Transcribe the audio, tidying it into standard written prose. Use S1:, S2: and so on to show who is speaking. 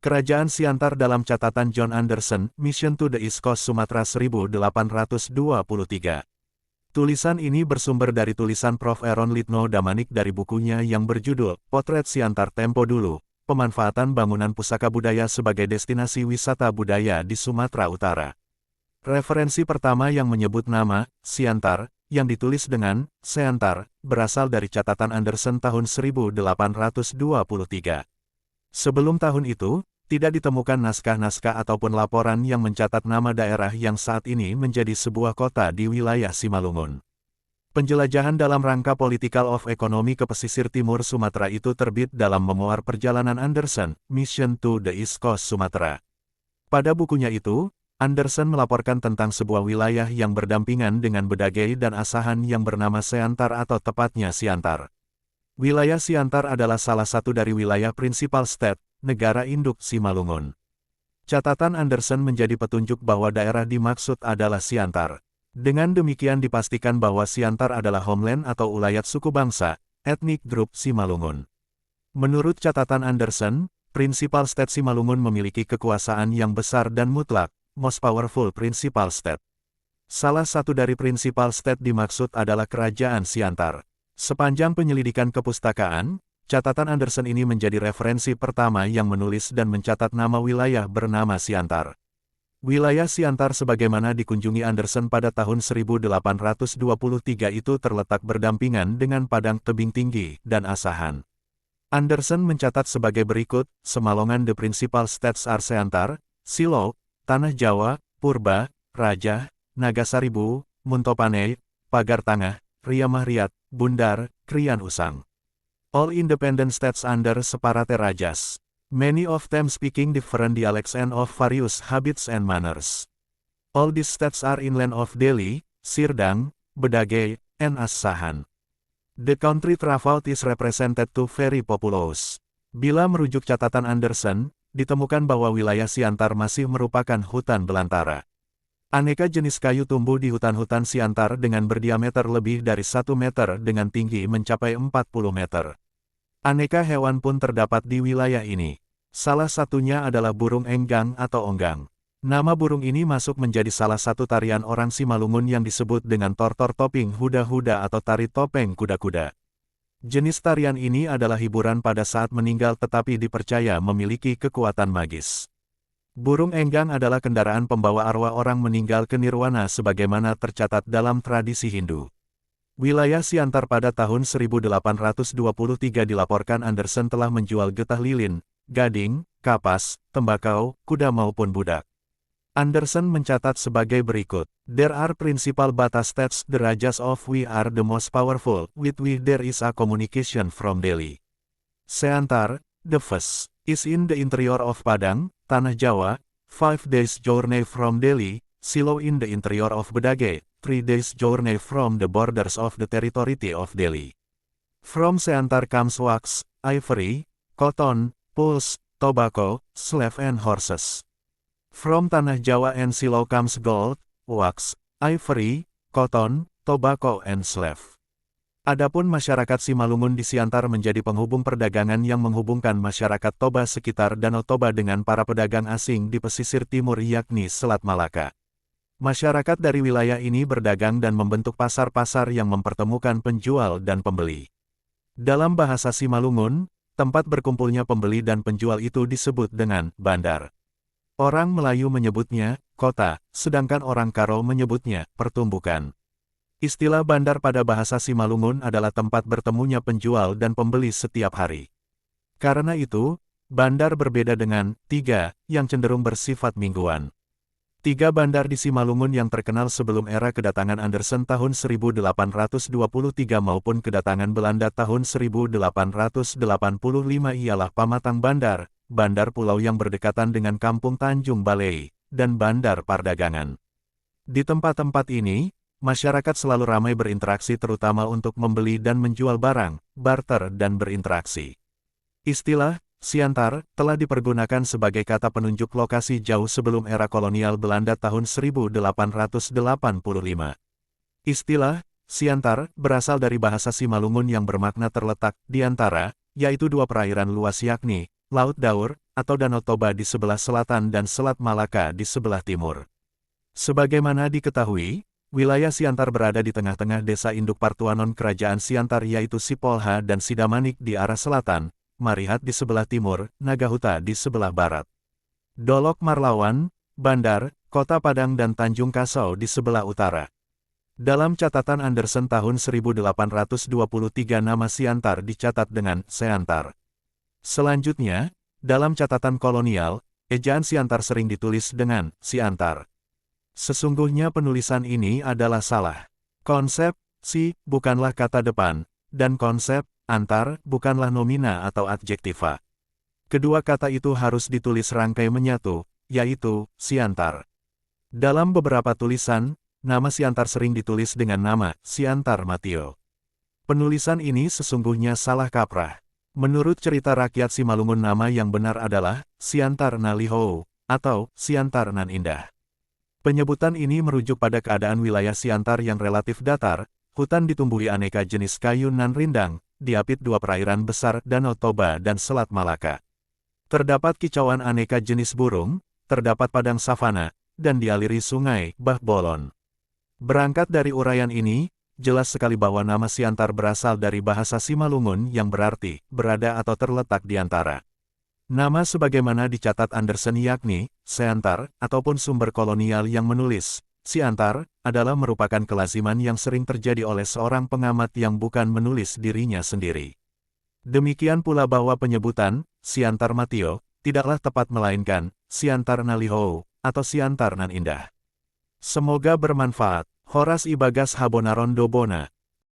S1: Kerajaan Siantar dalam catatan John Anderson, Mission to the East Coast Sumatra 1823. Tulisan ini bersumber dari tulisan Prof. Aaron Litno Damanik dari bukunya yang berjudul Potret Siantar Tempo Dulu, Pemanfaatan Bangunan Pusaka Budaya sebagai Destinasi Wisata Budaya di Sumatera Utara. Referensi pertama yang menyebut nama, Siantar, yang ditulis dengan Seantar, berasal dari catatan Anderson tahun 1823. Sebelum tahun itu, tidak ditemukan naskah-naskah ataupun laporan yang mencatat nama daerah yang saat ini menjadi sebuah kota di wilayah Simalungun. Penjelajahan dalam rangka Political of Economy ke pesisir timur Sumatera itu terbit dalam memuar perjalanan Anderson, Mission to the East Coast Sumatera. Pada bukunya itu, Anderson melaporkan tentang sebuah wilayah yang berdampingan dengan Bedage dan Asahan yang bernama Seantar atau tepatnya Siantar. Wilayah Siantar adalah salah satu dari wilayah Principal State, negara induk Simalungun. Catatan Anderson menjadi petunjuk bahwa daerah dimaksud adalah Siantar. Dengan demikian dipastikan bahwa Siantar adalah homeland atau ulayat suku bangsa, etnik grup Simalungun. Menurut catatan Anderson, Principal State Simalungun memiliki kekuasaan yang besar dan mutlak, most powerful Principal State. Salah satu dari Principal State dimaksud adalah Kerajaan Siantar. Sepanjang penyelidikan kepustakaan, catatan Anderson ini menjadi referensi pertama yang menulis dan mencatat nama wilayah bernama Siantar. Wilayah Siantar sebagaimana dikunjungi Anderson pada tahun 1823 itu terletak berdampingan dengan padang tebing tinggi dan Asahan. Anderson mencatat sebagai berikut, Semalongan the Principal States are Siantar, Silo, Tanah Jawa, Purba, Raja, Nagasaribu, Muntopane, Pagar Tengah, Riamahriat, Bundar, Krian Usang. All independent states under separate rajas. Many of them speaking different dialects and of various habits and manners. All these states are inland of Delhi, Sirdang, Bedage, and Asahan. The country traveled is represented to very populous. Bila merujuk catatan Anderson, ditemukan bahwa wilayah Siantar masih merupakan hutan belantara. Aneka jenis kayu tumbuh di hutan-hutan Siantar dengan berdiameter lebih dari 1 meter dengan tinggi mencapai 40 meter. Aneka hewan pun terdapat di wilayah ini. Salah satunya adalah burung enggang atau onggang. Nama burung ini masuk menjadi salah satu tarian orang Simalungun yang disebut dengan tortor toping huda-huda atau tari topeng kuda-kuda. Jenis tarian ini adalah hiburan pada saat meninggal tetapi dipercaya memiliki kekuatan magis. Burung enggang adalah kendaraan pembawa arwah orang meninggal ke nirwana sebagaimana tercatat dalam tradisi Hindu. Wilayah Siantar pada tahun 1823 dilaporkan Anderson telah menjual getah lilin, gading, kapas, tembakau, kuda maupun budak. Anderson mencatat sebagai berikut. There are principal Bata states the rajas of we are the most powerful, with we there is a communication from Delhi. Seantar, the first, is in the interior of Padang, Tanah Jawa, 5 days journey from Delhi, Silo in the interior of Bedage, 3 days journey from the borders of the territory of Delhi. From Seantar comes wax, ivory, cotton, pulse, tobacco, slave and horses. From Tanah Jawa and Silo comes gold, wax, ivory, cotton, tobacco and slave. Adapun masyarakat Simalungun di Siantar menjadi penghubung perdagangan yang menghubungkan masyarakat Toba sekitar Danau Toba dengan para pedagang asing di pesisir timur yakni Selat Malaka. Masyarakat dari wilayah ini berdagang dan membentuk pasar-pasar yang mempertemukan penjual dan pembeli. Dalam bahasa Simalungun, tempat berkumpulnya pembeli dan penjual itu disebut dengan bandar. Orang Melayu menyebutnya kota, sedangkan orang Karo menyebutnya pertumbukan. Istilah bandar pada bahasa Simalungun adalah tempat bertemunya penjual dan pembeli setiap hari. Karena itu, bandar berbeda dengan tiga yang cenderung bersifat mingguan. Tiga bandar di Simalungun yang terkenal sebelum era kedatangan Anderson tahun 1823 maupun kedatangan Belanda tahun 1885 ialah Pamatang Bandar, bandar pulau yang berdekatan dengan Kampung Tanjung Balai, dan Bandar Pardagangan. Di tempat-tempat ini, masyarakat selalu ramai berinteraksi terutama untuk membeli dan menjual barang, barter dan berinteraksi. Istilah Siantar telah dipergunakan sebagai kata penunjuk lokasi jauh sebelum era kolonial Belanda tahun 1885. Istilah Siantar berasal dari bahasa Simalungun yang bermakna terletak di antara, yaitu dua perairan luas yakni Laut Daur, atau Danau Toba di sebelah selatan dan Selat Malaka di sebelah timur. Sebagaimana diketahui, wilayah Siantar berada di tengah-tengah desa induk Partuanon Kerajaan Siantar yaitu Sipolha dan Sidamanik di arah selatan, Marihat di sebelah timur, Nagahuta di sebelah barat. Dolok Marlawan, Bandar, Kota Padang dan Tanjung Kasau di sebelah utara. Dalam catatan Anderson tahun 1823 nama Siantar dicatat dengan Seantar. Selanjutnya, dalam catatan kolonial, ejaan Siantar sering ditulis dengan Siantar. Sesungguhnya penulisan ini adalah salah. Konsep si bukanlah kata depan, dan konsep antar bukanlah nomina atau adjektiva. Kedua kata itu harus ditulis rangkai menyatu, yaitu Siantar. Dalam beberapa tulisan, nama Siantar sering ditulis dengan nama Siantar Matio. Penulisan ini sesungguhnya salah kaprah. Menurut cerita rakyat Simalungun nama yang benar adalah Siantar Nalihou atau Siantar Nan Indah. Penyebutan ini merujuk pada keadaan wilayah Siantar yang relatif datar, hutan ditumbuhi aneka jenis kayu nan rindang, diapit dua perairan besar Danau Toba dan Selat Malaka. Terdapat kicauan aneka jenis burung, terdapat padang savana, dan dialiri sungai Bah Bolon. Berangkat dari uraian ini, jelas sekali bahwa nama Siantar berasal dari bahasa Simalungun yang berarti berada atau terletak di antara. Nama sebagaimana dicatat Anderson yakni Seantar, ataupun sumber kolonial yang menulis Siantar, adalah merupakan kelaziman yang sering terjadi oleh seorang pengamat yang bukan menulis dirinya sendiri. Demikian pula bahwa penyebutan Siantar Matio tidaklah tepat melainkan Siantar Nalihou atau Siantar Nan Indah. Semoga bermanfaat. Horas Ibagas Habonaron Dobona.